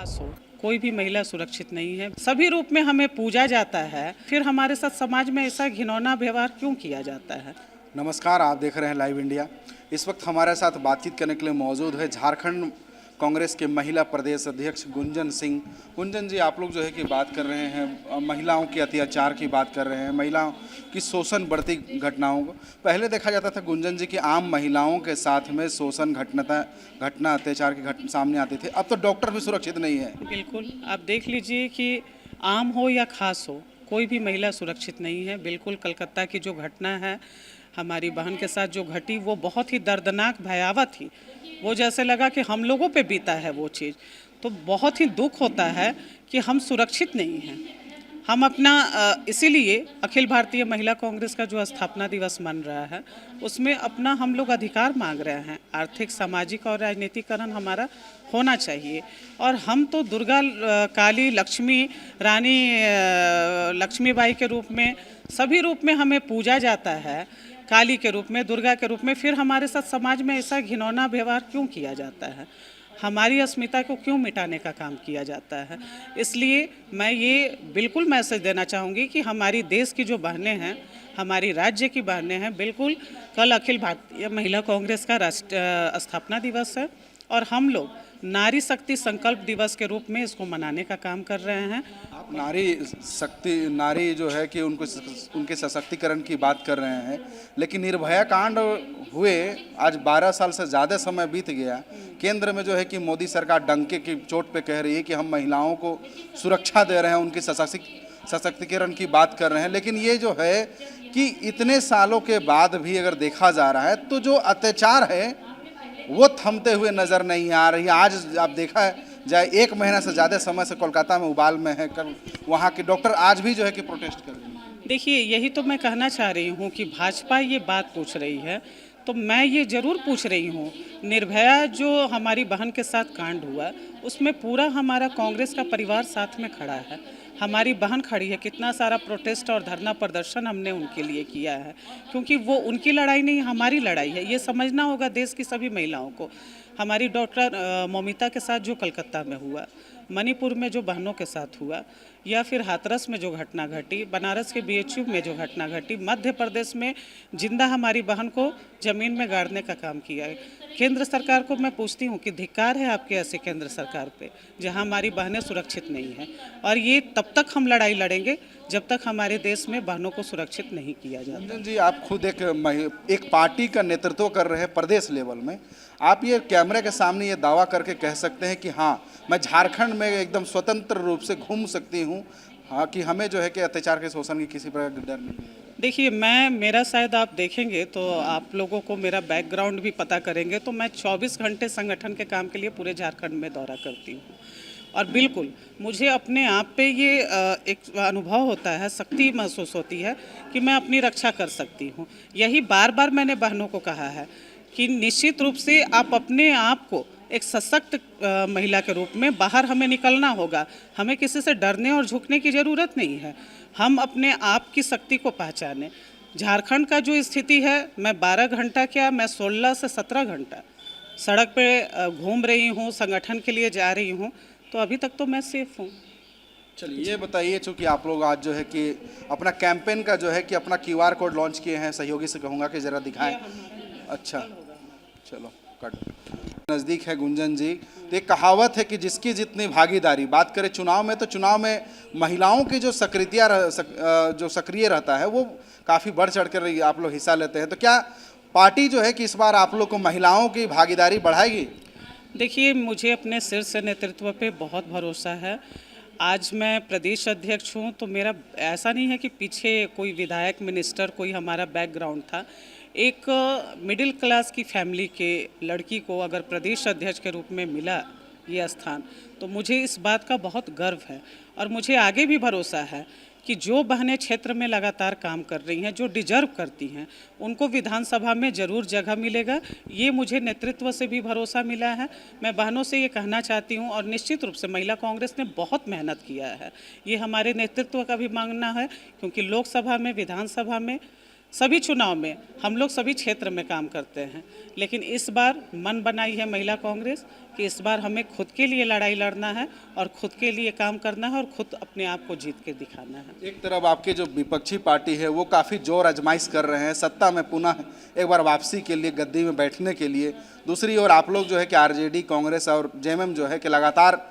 खास हो, कोई भी महिला सुरक्षित नहीं है। सभी रूप में हमें पूजा जाता है, फिर हमारे साथ समाज में ऐसा घिनौना व्यवहार क्यों किया जाता है। नमस्कार, आप देख रहे हैं लाइव इंडिया। इस वक्त हमारे साथ बातचीत करने के लिए मौजूद है झारखंड कांग्रेस के महिला प्रदेश अध्यक्ष गुंजन सिंह। गुंजन जी, आप लोग जो है कि बात कर रहे हैं महिलाओं के अत्याचार की बात कर रहे हैं, महिलाओं की शोषण बढ़ती घटनाओं को। पहले देखा जाता था गुंजन जी कि आम महिलाओं के साथ में शोषण घटना अत्याचार की सामने आती थी। अब तो डॉक्टर भी सुरक्षित नहीं है। बिल्कुल, आप देख लीजिए कि आम हो या खास हो, कोई भी महिला सुरक्षित नहीं है। बिल्कुल, कलकत्ता की जो घटना है हमारी बहन के साथ जो घटी, वो बहुत ही दर्दनाक भयावह थी। वो जैसे लगा कि हम लोगों पे बीता है वो चीज़। तो बहुत ही दुख होता है कि हम सुरक्षित नहीं हैं। हम अपना इसीलिए अखिल भारतीय महिला कांग्रेस का जो स्थापना दिवस मन रहा है, उसमें अपना हम लोग अधिकार मांग रहे हैं। आर्थिक, सामाजिक और राजनीतिकरण हमारा होना चाहिए। और हम तो दुर्गा, काली, लक्ष्मी, रानी लक्ष्मीबाई के रूप में, सभी रूप में हमें पूजा जाता है। काली के रूप में, दुर्गा के रूप में, फिर हमारे साथ समाज में ऐसा घिनौना व्यवहार क्यों किया जाता है, हमारी अस्मिता को क्यों मिटाने का काम किया जाता है। इसलिए मैं ये बिल्कुल मैसेज देना चाहूँगी कि हमारी देश की जो बहनें हैं, हमारी राज्य की बहनें हैं, बिल्कुल कल अखिल भारतीय महिला कांग्रेस का राष्ट्र स्थापना दिवस है और हम लोग नारी शक्ति संकल्प दिवस के रूप में इसको मनाने का काम कर रहे हैं। आप नारी जो है कि उनके सशक्तिकरण की बात कर रहे हैं, लेकिन निर्भया कांड हुए आज 12 साल से ज़्यादा समय बीत गया। केंद्र में जो है कि मोदी सरकार डंके की चोट पे कह रही है कि हम महिलाओं को सुरक्षा दे रहे हैं, उनकी सशक्तिकरण की बात कर रहे हैं, लेकिन ये जो है कि इतने सालों के बाद भी अगर देखा जा रहा है तो जो अत्याचार है वो थमते हुए नज़र नहीं आ रही। आज आप देखा जाए 1 महीना से ज़्यादा समय से कोलकाता में उबाल में है, कल वहाँ के डॉक्टर आज भी जो है कि प्रोटेस्ट कर रहे हैं। देखिए, यही तो मैं कहना चाह रही हूँ कि भाजपा ये बात पूछ रही है, तो मैं ये ज़रूर पूछ रही हूँ। निर्भया जो हमारी बहन के साथ कांड हुआ, उसमें पूरा हमारा कांग्रेस का परिवार साथ में खड़ा है। हमारी बहन खड़ी है, कितना सारा प्रोटेस्ट और धरना प्रदर्शन हमने उनके लिए किया है, क्योंकि वो उनकी लड़ाई नहीं, हमारी लड़ाई है। ये समझना होगा देश की सभी महिलाओं को। हमारी डॉक्टर मौमिता के साथ जो कलकत्ता में हुआ, मणिपुर में जो बहनों के साथ हुआ, या फिर हाथरस में जो घटना घटी, बनारस के बीएचयू में जो घटना घटी, मध्य प्रदेश में जिंदा हमारी बहन को ज़मीन में गाड़ने का काम किया है। केंद्र सरकार को मैं पूछती हूँ कि धिक्कार है आपके ऐसे केंद्र सरकार पे, जहाँ हमारी बहनें सुरक्षित नहीं हैं। और ये तब तक हम लड़ाई लड़ेंगे जब तक हमारे देश में बहनों को सुरक्षित नहीं किया जाता। गुंजन जी, आप खुद एक पार्टी का नेतृत्व कर रहे हैं प्रदेश लेवल में। आप ये कैमरे के सामने ये दावा करके कह सकते हैं कि हाँ, मैं झारखंड में एकदम स्वतंत्र रूप से घूम सकती हूँ, हाँ, कि हमें जो है कि अत्याचार के शोषण की किसी प्रकार का डर नहीं है। देखिए, मेरा शायद आप देखेंगे तो आप लोगों को मेरा बैकग्राउंड भी पता करेंगे, तो मैं 24 घंटे संगठन के काम के लिए पूरे झारखंड में दौरा करती हूँ। और बिल्कुल मुझे अपने आप पे ये एक अनुभव होता है, शक्ति महसूस होती है कि मैं अपनी रक्षा कर सकती हूँ। यही बार बार मैंने बहनों को कहा है कि निश्चित रूप से आप अपने आप को एक सशक्त महिला के रूप में बाहर हमें निकलना होगा। हमें किसी से डरने और झुकने की ज़रूरत नहीं है। हम अपने आप की शक्ति को पहचानें। झारखंड का जो स्थिति है, मैं 12 घंटा क्या, मैं 16 से 17 घंटा सड़क पे घूम रही हूँ, संगठन के लिए जा रही हूँ, तो अभी तक तो मैं सेफ हूँ। चलिए, ये बताइए, चूँकि आप लोग आज जो है कि अपना कैंपेन का जो है कि अपना QR कोड लॉन्च किए हैं, सहयोगी से कहूँगा कि ज़रा दिखाएं। अच्छा, चलो कट नज़दीक है गुंजन जी। तो एक कहावत है कि जिसकी जितनी भागीदारी, बात करें चुनाव में, तो चुनाव में महिलाओं की जो जो सक्रिय रहता है वो काफ़ी बढ़ चढ़ कर आप लोग हिस्सा लेते हैं। तो क्या पार्टी जो है कि इस बार आप लोग को महिलाओं की भागीदारी बढ़ाएगी? देखिए, मुझे अपने शीर्ष नेतृत्व पे बहुत भरोसा है। आज मैं प्रदेश अध्यक्ष हूँ, तो मेरा ऐसा नहीं है कि पीछे कोई विधायक, मिनिस्टर, कोई हमारा बैकग्राउंड था। एक मिडिल क्लास की फैमिली के लड़की को अगर प्रदेश अध्यक्ष के रूप में मिला ये स्थान, तो मुझे इस बात का बहुत गर्व है। और मुझे आगे भी भरोसा है कि जो बहनें क्षेत्र में लगातार काम कर रही हैं, जो डिजर्व करती हैं, उनको विधानसभा में ज़रूर जगह मिलेगा। ये मुझे नेतृत्व से भी भरोसा मिला है। मैं बहनों से ये कहना चाहती हूँ, और निश्चित रूप से महिला कांग्रेस ने बहुत मेहनत किया है, ये हमारे नेतृत्व का भी मांगना है, क्योंकि लोकसभा में, विधानसभा में सभी चुनाव में हम लोग सभी क्षेत्र में काम करते हैं, लेकिन इस बार मन बनाई है महिला कांग्रेस कि इस बार हमें खुद के लिए लड़ाई लड़ना है और खुद के लिए काम करना है और खुद अपने आप को जीत के दिखाना है। एक तरफ आपके जो विपक्षी पार्टी है वो काफ़ी जोर आजमाइश कर रहे हैं सत्ता में पुनः एक बार वापसी के लिए, गद्दी में बैठने के लिए। दूसरी ओर आप लोग जो है कि आरजेडी, कांग्रेस और जेएमएम जो है कि लगातार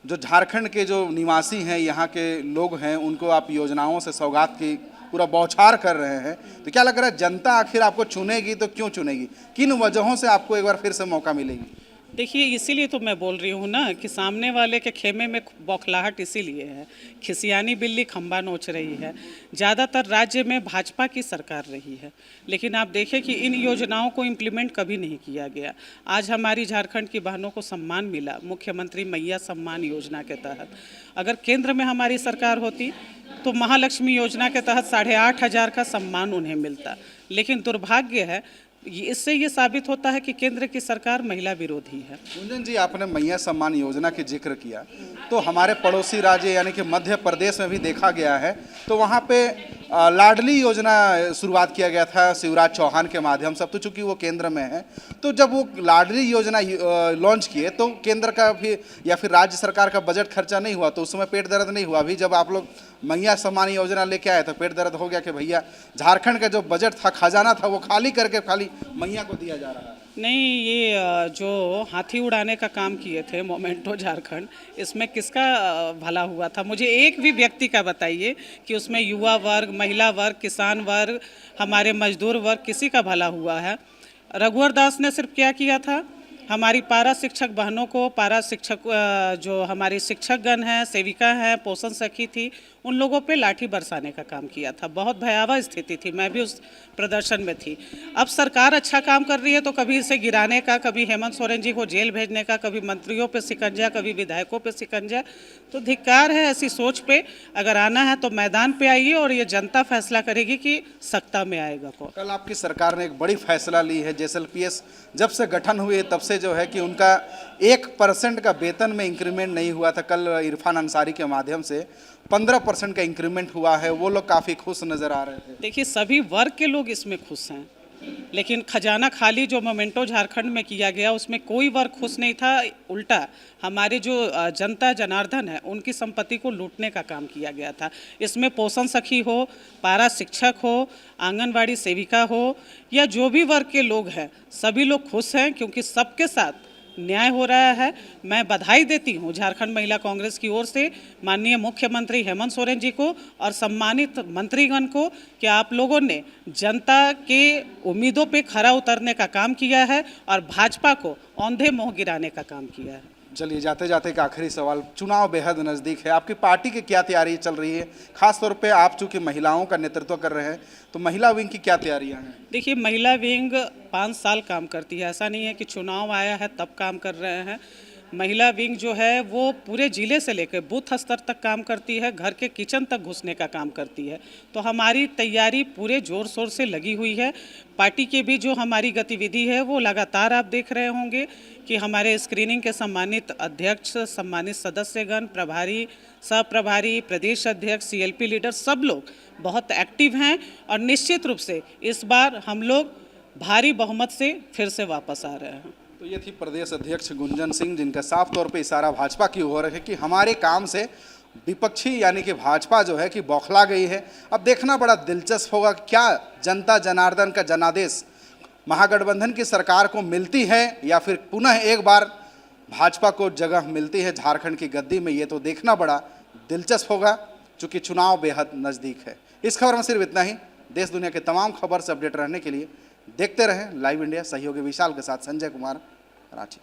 जो झारखंड के जो निवासी हैं, यहाँ के लोग हैं, उनको आप योजनाओं से सौगात की पूरा बौछार कर रहे हैं। तो क्या लग रहा है जनता आखिर आपको चुनेगी तो क्यों चुनेगी? किन वजहों से आपको एक बार फिर से मौका मिलेगी? देखिए, इसीलिए तो मैं बोल रही हूँ ना कि सामने वाले के खेमे में बौखलाहट इसीलिए है। खिसियानी बिल्ली खंबा नोच रही है। ज़्यादातर राज्य में भाजपा की सरकार रही है, लेकिन आप देखें कि इन योजनाओं को इम्प्लीमेंट कभी नहीं किया गया। आज हमारी झारखंड की बहनों को सम्मान मिला मुख्यमंत्री मैया सम्मान योजना के तहत। अगर केंद्र में हमारी सरकार होती तो महालक्ष्मी योजना के तहत 8,500 का सम्मान उन्हें मिलता। लेकिन दुर्भाग्य है, इससे ये साबित होता है कि केंद्र की सरकार महिला विरोधी है। गुंजन जी, आपने मैया सम्मान योजना की जिक्र किया, तो हमारे पड़ोसी राज्य यानी कि मध्य प्रदेश में भी देखा गया है, तो वहाँ पे लाडली योजना शुरुआत किया गया था शिवराज चौहान के माध्यम से। अब तो चूंकि वो केंद्र में है, तो जब वो लाडली योजना लॉन्च किए तो केंद्र का भी या फिर राज्य सरकार का बजट खर्चा नहीं हुआ, तो उस समय पेट दर्द नहीं हुआ। अभी जब आप लोग मैया सम्मान योजना लेके आए तो पेट दर्द हो गया कि भैया झारखंड का जो बजट था, खजाना था, वो खाली करके खाली मैया को दिया जा रहा है। नहीं, ये जो हाथी उड़ाने का काम किए थे मोमेंटो झारखंड, इसमें किसका भला हुआ था? मुझे एक भी व्यक्ति का बताइए कि उसमें युवा वर्ग, महिला वर्ग, किसान वर्ग, हमारे मजदूर वर्ग, किसी का भला हुआ है? रघुवर दास ने सिर्फ क्या किया था? हमारी पारा शिक्षक बहनों को, पारा शिक्षक जो हमारी शिक्षकगण हैं, सेविका हैं, पोषण सखी थी, उन लोगों पे लाठी बरसाने का काम किया था। बहुत भयावह स्थिति थी, मैं भी उस प्रदर्शन में थी। अब सरकार अच्छा काम कर रही है तो कभी इसे गिराने का, कभी हेमंत सोरेन जी को जेल भेजने का, कभी मंत्रियों पे शिकंजा, कभी विधायकों पे शिकंजा। तो धिक्कार है ऐसी सोच पे। अगर आना है तो मैदान पे आइए और ये जनता फैसला करेगी कि सत्ता में आएगा कौन। कल आपकी सरकार ने एक बड़ी फैसला ली है, जेएसएलपीएस जब से गठन हुए तब से जो है कि उनका 1% का वेतन में इंक्रीमेंट नहीं हुआ था। कल इरफान अंसारी के माध्यम से 15% का इंक्रीमेंट हुआ है, वो लोग काफ़ी खुश नज़र आ रहे थे। देखिए, सभी वर्ग के लोग इसमें खुश हैं, लेकिन खजाना खाली जो मोमेंटो झारखंड में किया गया उसमें कोई वर्ग खुश नहीं था। उल्टा हमारे जो जनता जनार्दन है उनकी संपत्ति को लूटने का काम किया गया था। इसमें पोषण सखी हो, पारा शिक्षक हो, आंगनवाड़ी सेविका हो, या जो भी वर्ग के लोग हैं, सभी लोग खुश हैं क्योंकि सबके साथ न्याय हो रहा है। मैं बधाई देती हूँ झारखंड महिला कांग्रेस की ओर से माननीय मुख्यमंत्री हेमंत सोरेन जी को और सम्मानित मंत्रीगण को कि आप लोगों ने जनता के उम्मीदों पे खरा उतरने का काम किया है और भाजपा को औंधे मुंह गिराने का काम किया है। चलिए, जाते जाते एक आखिरी सवाल, चुनाव बेहद नज़दीक है, आपकी पार्टी की क्या तैयारी चल रही है? खास तौर पे आप चूँकि महिलाओं का नेतृत्व कर रहे हैं, तो महिला विंग की क्या तैयारियां हैं? देखिए, महिला विंग 5 साल काम करती है, ऐसा नहीं है कि चुनाव आया है तब काम कर रहे हैं। महिला विंग जो है वो पूरे ज़िले से लेकर बूथ स्तर तक काम करती है, घर के किचन तक घुसने का काम करती है। तो हमारी तैयारी पूरे ज़ोर शोर से लगी हुई है। पार्टी की भी जो हमारी गतिविधि है वो लगातार आप देख रहे होंगे कि हमारे स्क्रीनिंग के सम्मानित अध्यक्ष, सम्मानित सदस्यगण, प्रभारी, सह-प्रभारी, प्रदेश अध्यक्ष, सीएलपी लीडर, सब लोग बहुत एक्टिव हैं और निश्चित रूप से इस बार हम लोग भारी बहुमत से फिर से वापस आ रहे हैं। तो ये थी प्रदेश अध्यक्ष गुंजन सिंह, जिनका साफ तौर पे इशारा भाजपा की ओर है कि हमारे काम से विपक्षी यानी कि भाजपा जो है कि बौखला गई है। अब देखना बड़ा दिलचस्प होगा क्या जनता जनार्दन का जनादेश महागठबंधन की सरकार को मिलती है या फिर पुनः एक बार भाजपा को जगह मिलती है झारखंड की गद्दी में। ये तो देखना बड़ा दिलचस्प होगा, चूँकि चुनाव बेहद नज़दीक है। इस खबर में सिर्फ इतना ही। देश दुनिया के तमाम खबर से अपडेट रहने के लिए देखते रहें लाइव इंडिया। सहयोगी विशाल के साथ संजय कुमार, रांची।